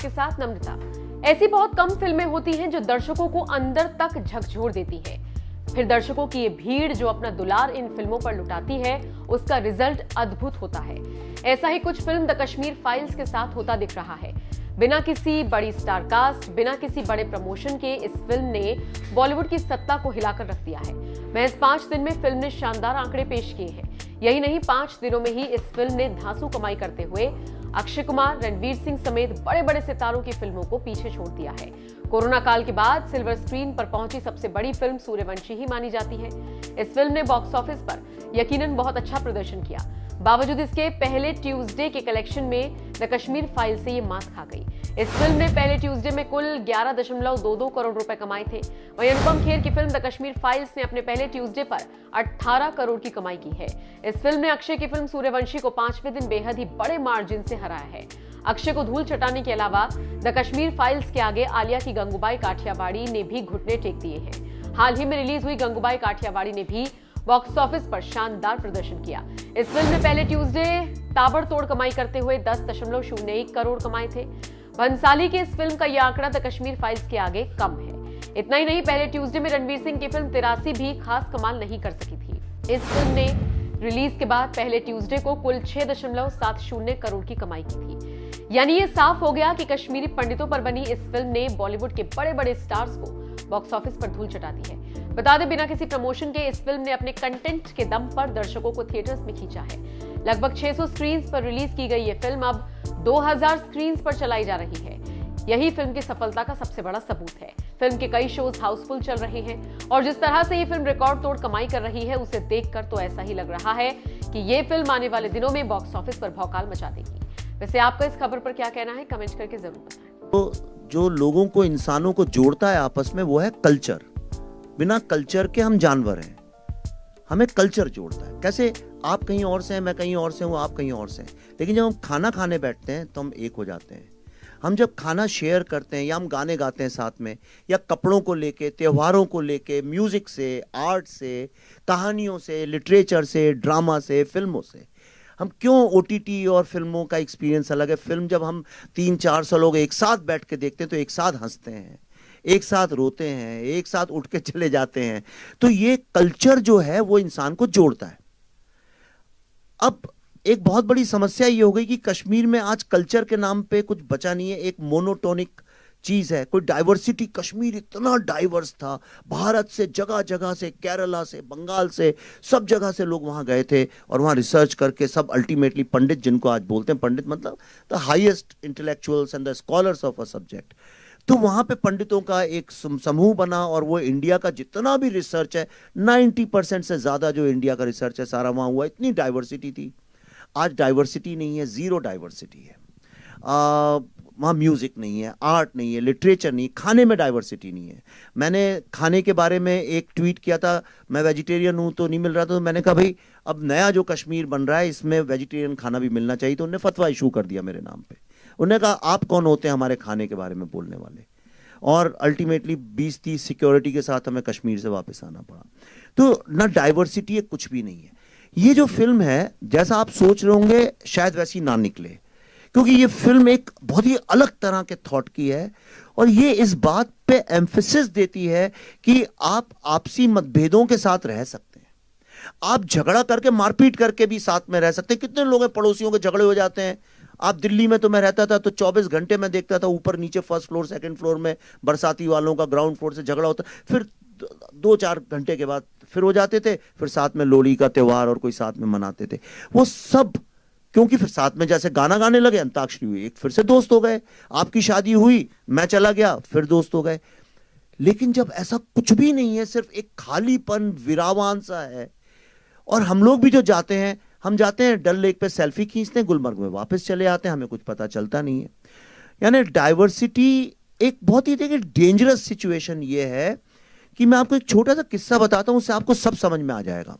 आपके साथ नम्रता। ऐसी बहुत कम फिल्में होती हैं जो दर्शकों को अंदर तक झकझोर देती हैं। फिर दर्शकों की ये भीड़ जो अपना दुलार इन फिल्मों पर लुटाती है, उसका रिजल्ट अद्भुत होता है। ऐसा ही कुछ फिल्म द कश्मीर फाइल्स के साथ होता दिख रहा है। बिना किसी बड़ी स्टार कास्ट, बिना किसी बड़े प्रमोशन के इस फिल्म ने बॉलीवुड की सत्ता को हिलाकर रख दिया है। महज 5 दिन में फिल्म ने शानदार आंकड़े पेश किए हैं। यही नहीं, 5 दिनों में ही इस फिल्म ने धांसू कमाई करते हुए अक्षय कुमार, रणवीर सिंह समेत बड़े बड़े सितारों की फिल्मों को पीछे छोड़ दिया है। कोरोना काल के बाद सिल्वर स्क्रीन पर पहुंची सबसे बड़ी फिल्म सूर्यवंशी ही मानी जाती है। इस फिल्म ने बॉक्स ऑफिस पर यकीनन बहुत अच्छा प्रदर्शन किया। बावजूद इसके पहले ट्यूसडे के कलेक्शन में द कश्मीर फाइल से ये मात खा गई। इस फिल्म ने पहले ट्यूसडे में कुल 11.22 करोड़ रुपए कमाए थे। वहीं अनुपम खेर की फिल्म द कश्मीर फाइल्स ने अपने पहले ट्यूसडे पर 18 करोड़ की कमाई की है। इस फिल्म ने अक्षय की फिल्म सूर्यवंशी को 5वें दिन बेहद ही बड़े मार्जिन से हराया है। अक्षय को धूल चटाने के अलावा द कश्मीर फाइल्स के आगे आलिया की गंगूबाई काठियावाड़ी ने भी घुटने टेक दिए हैं। हाल ही में रिलीज हुई गंगूबाई काठियावाड़ी ने भी बॉक्स ऑफिस पर शानदार प्रदर्शन किया। इस फिल्म ने पहले ट्यूसडे ताबड़तोड़ कमाई करते हुए 10.01 करोड़ कमाए थे। भंसाली की इस फिल्म का यह आंकड़ा द कश्मीर फाइल्स के आगे कम है। इतना ही नहीं, पहले ट्यूसडे में रणवीर सिंह की फिल्म 83 भी खास कमाल नहीं कर सकी थी। इस फिल्म ने रिलीज के बाद पहले ट्यूसडे को कुल 6.70 करोड़ की कमाई की थी। यानी ये साफ हो गया कि कश्मीरी पंडितों पर बनी इस फिल्म ने बॉलीवुड के बड़े बड़े स्टार्स को बॉक्स ऑफिस पर धूल चटा दी है। बता दें, बिना किसी प्रमोशन के इस फिल्म ने अपने कंटेंट के दम पर दर्शकों को थिएटर्स में खींचा है। लगभग 600 स्क्रीन्स पर रिलीज की गई ये फिल्म अब 2000 स्क्रीन्स पर चलाई जा रही है। यही फिल्म की सफलता का सबसे बड़ा सबूत है। फिल्म के कई शोज हाउसफुल चल रहे हैं और जिस तरह से ये फिल्म रिकॉर्ड तोड़ कमाई कर रही है, उसे देखकर तो ऐसा ही लग रहा है कि ये फिल्म आने वाले दिनों में बॉक्स ऑफिस पर भौकाल मचा देगी। वैसे आपका इस खबर पर क्या कहना है, कमेंट करके जरूर बताएं। तो जो लोगों को, इंसानों को जोड़ता है आपस में, वो है कल्चर। बिना कल्चर के हम जानवर हैं, हमें कल्चर जोड़ता है। कैसे आप कहीं और से हैं, मैं कहीं और से हूँ, आप कहीं और से हैं, लेकिन जब हम खाना खाने बैठते हैं तो हम एक हो जाते हैं। हम जब खाना शेयर करते हैं या हम गाने गाते हैं साथ में, या कपड़ों को लेके, त्योहारों को लेके, म्यूजिक से, आर्ट से, कहानियों से, लिटरेचर से, ड्रामा से, फिल्मों से, हम क्यों ओटीटी और फिल्मों का एक्सपीरियंस अलग है। फिल्म जब हम 300-400 लोग एक साथ बैठ के देखते हैं तो एक साथ हंसते हैं, एक साथ रोते हैं, एक साथ उठ के चले जाते हैं। तो ये कल्चर जो है वो इंसान को जोड़ता है। अब एक बहुत बड़ी समस्या ये हो गई कि कश्मीर में आज कल्चर के नाम पे कुछ बचा नहीं है। एक मोनोटोनिक चीज है, कोई डाइवर्सिटी। कश्मीर इतना डाइवर्स था, भारत से जगह जगह से, केरला से, बंगाल से, सब जगह से लोग वहां गए थे और वहां रिसर्च करके सब अल्टीमेटली पंडित, जिनको आज बोलते हैं पंडित मतलब the highest intellectuals and the scholars of a subject, तो वहां पे पंडितों का एक समूह बना और वो इंडिया का जितना भी रिसर्च है, 90% से ज्यादा जो इंडिया का रिसर्च है सारा वहां हुआ। इतनी डाइवर्सिटी थी। आज डाइवर्सिटी नहीं है, जीरो डाइवर्सिटी है। वहाँ म्यूजिक नहीं है, आर्ट नहीं है, लिटरेचर नहीं, खाने में डाइवर्सिटी नहीं है। मैंने खाने के बारे में एक ट्वीट किया था, मैं वेजिटेरियन हूँ तो नहीं मिल रहा था, तो मैंने कहा भाई अब नया जो कश्मीर बन रहा है इसमें वेजिटेरियन खाना भी मिलना चाहिए। तो उन्होंने फतवा इशू कर दिया मेरे नाम पे। उन्होंने कहा आप कौन होते हैं हमारे खाने के बारे में बोलने वाले। और अल्टीमेटली 20-30 सिक्योरिटी के साथ हमें कश्मीर से वापस आना पड़ा। तो ना डाइवर्सिटी है, कुछ भी नहीं है। ये जो फिल्म है, जैसा आप सोच रहे होंगे शायद वैसी ना निकले, क्योंकि ये फिल्म एक बहुत ही अलग तरह के थॉट की है और ये इस बात पे एम्फेसिस देती है कि आप आपसी मतभेदों के साथ रह सकते हैं, आप झगड़ा करके, मारपीट करके भी साथ में रह सकते हैं। कितने लोग हैं पड़ोसियों के झगड़े हो जाते हैं। आप दिल्ली में, तो मैं रहता था तो 24 घंटे में देखता था, ऊपर नीचे, फर्स्ट फ्लोर सेकंड फ्लोर में बरसाती वालों का ग्राउंड फ्लोर से झगड़ा होता, फिर 2-4 घंटे के बाद फिर हो जाते थे, फिर साथ में लोहड़ी का त्योहार और कोई साथ में मनाते थे। वो सब क्योंकि फिर साथ में जैसे गाना गाने लगे, अंताक्षरी हुई, एक फिर से दोस्त हो गए। आपकी शादी हुई, मैं चला गया, फिर दोस्त हो गए। लेकिन जब ऐसा कुछ भी नहीं है, सिर्फ एक खालीपन, विरावान सा है, और हम लोग भी जो जाते हैं, हम जाते हैं डल लेक पे सेल्फी खींचते हैं, गुलमर्ग में वापस चले आते हैं, हमें कुछ पता चलता नहीं है। यानी डाइवर्सिटी एक बहुत ही देखिए डेंजरस सिचुएशन ये है कि मैं आपको एक छोटा सा किस्सा बताता हूं, उससे आपको सब समझ में आ जाएगा।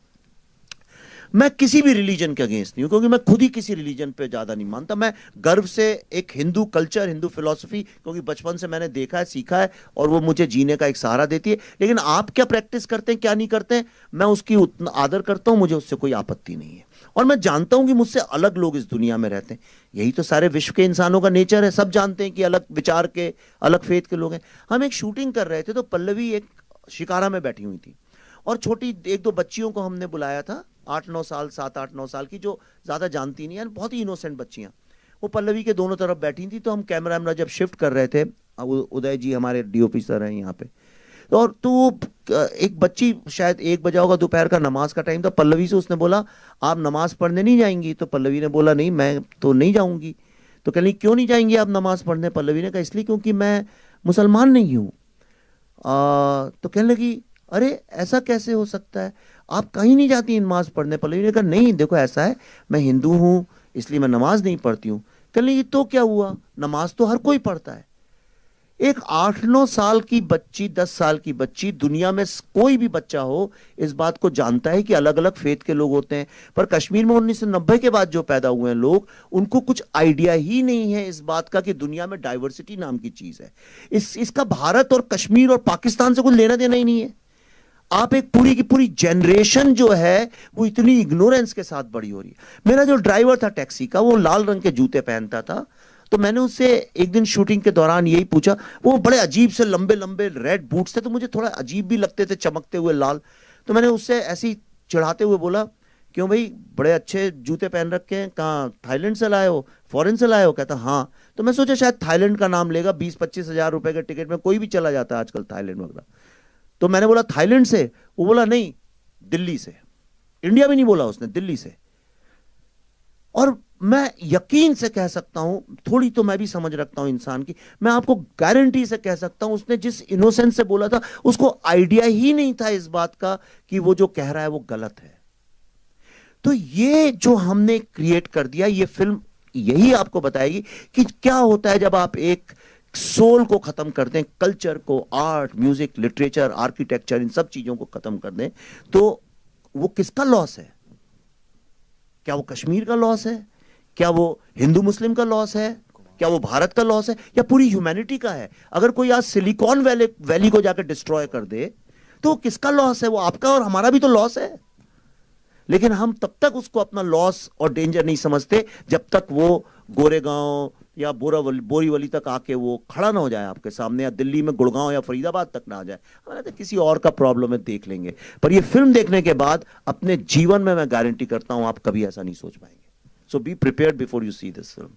मैं किसी भी रिलीजन के अगेंस्ट नहीं हूं, क्योंकि मैं खुद ही किसी रिलीजन पे ज्यादा नहीं मानता। मैं गर्व से एक हिंदू कल्चर, हिंदू फिलॉसफी, क्योंकि बचपन से मैंने देखा है, सीखा है, और वो मुझे जीने का एक सहारा देती है। लेकिन आप क्या प्रैक्टिस करते हैं, क्या नहीं करते हैं, मैं उसकी उतना आदर करता हूं, मुझे उससे कोई आपत्ति नहीं है। और मैं जानता हूं कि मुझसे अलग लोग इस दुनिया में रहते हैं। यही तो सारे विश्व के इंसानों का नेचर है, सब जानते हैं कि अलग विचार के, अलग फेथ के लोग हैं। हम एक शूटिंग कर रहे थे, तो पल्लवी एक शिकारा में बैठी हुई थी, और छोटी एक दो बच्चियों को हमने बुलाया था, 8-9 साल, 7-8-9 साल की, जो ज्यादा जानती नहीं है, बहुत ही इनोसेंट बच्चियां। वो पल्लवी के दोनों तरफ बैठी थी। तो हम कैमरा जब शिफ्ट कर रहे थे, उदय जी हमारे डीओपी सर हैं यहाँ पे, और तो एक बच्ची, शायद 1 बजा होगा, दोपहर का नमाज का टाइम था, पल्लवी से उसने बोला, आप नमाज पढ़ने नहीं जाएंगी? तो पल्लवी ने बोला, नहीं मैं तो नहीं जाऊंगी। तो कह रही, क्यों नहीं जाएंगी आप नमाज पढ़ने? पल्लवी ने कहा, इसलिए क्योंकि मैं मुसलमान नहीं हूँ। तो कहने लगी, अरे ऐसा कैसे हो सकता है, आप कहीं नहीं जाती नमाज पढ़ने? पल्लवी ने कहा, नहीं देखो ऐसा है, मैं हिंदू हूं इसलिए मैं नमाज नहीं पढ़ती हूं। कहने लगी, तो क्या हुआ, नमाज तो हर कोई पढ़ता है। एक 8-9 साल की बच्ची, 10 साल की बच्ची, दुनिया में कोई भी बच्चा हो इस बात को जानता है कि अलग अलग फेथ के लोग होते हैं। पर कश्मीर में 1990 के बाद जो पैदा हुए हैं लोग, उनको कुछ आइडिया ही नहीं है इस बात का कि दुनिया में डाइवर्सिटी नाम की चीज है। इसका भारत और कश्मीर और पाकिस्तान से कुछ लेना देना ही नहीं है। आप एक पूरी की पूरी जनरेशन जो है वो इतनी इग्नोरेंस के साथ बड़ी हो रही है। मेरा जो ड्राइवर था टैक्सी का, वो लाल रंग के जूते पहनता था। तो मैंने उससे एक दिन शूटिंग के दौरान यही पूछा, वो बड़े अजीब से लंबे लंबे रेड बूट्स थे, तो मुझे थोड़ा अजीब भी लगते थे, चमकते हुए लाल। तो मैंने उससे ऐसे ही चिढ़ाते हुए बोला, क्यों भाई बड़े अच्छे जूते पहन रखे हैं, कहाँ थाईलैंड से लाए हो, फॉरेन से लाए हो? कहता हाँ। तो मैं सोचा शायद थाईलैंड का नाम लेगा, 20-25 हजार रुपए के टिकट में कोई भी चला जाता है आजकल थाईलैंड वगैरह। तो मैंने बोला थाईलैंड से? वो बोला नहीं, दिल्ली से। इंडिया भी नहीं बोला उसने, दिल्ली से। और मैं यकीन से कह सकता हूं, थोड़ी तो मैं भी समझ रखता हूं इंसान की, मैं आपको गारंटी से कह सकता हूं, उसने जिस इनोसेंस से बोला था, उसको आइडिया ही नहीं था इस बात का कि वो जो कह रहा है वो गलत है। तो ये जो हमने क्रिएट कर दिया, ये फिल्म यही आपको बताएगी कि क्या होता है जब आप एक सोल को खत्म कर दें, कल्चर को, आर्ट, म्यूजिक, लिटरेचर, आर्किटेक्चर, इन सब चीजों को खत्म कर दें, तो वो किसका लॉस है? क्या वो कश्मीर का लॉस है? क्या वो हिंदू मुस्लिम का लॉस है? क्या वो भारत का लॉस है? या पूरी ह्यूमैनिटी का है? अगर कोई आज सिलिकॉन वैली को जाकर डिस्ट्रॉय कर दे, तो किसका लॉस है? वो आपका और हमारा भी तो लॉस है। लेकिन हम तब तक उसको अपना लॉस और डेंजर नहीं समझते जब तक वो गोरेगांव या बोरीवली तक आके वो खड़ा ना हो जाए आपके सामने, या दिल्ली में गुड़गांव या फरीदाबाद तक ना आ जाए। हमारे तो किसी और का प्रॉब्लम है, देख लेंगे। पर ये फिल्म देखने के बाद अपने जीवन में मैं गारंटी करता हूं आप कभी ऐसा नहीं सोच पाएंगे। So be prepared before you see this film.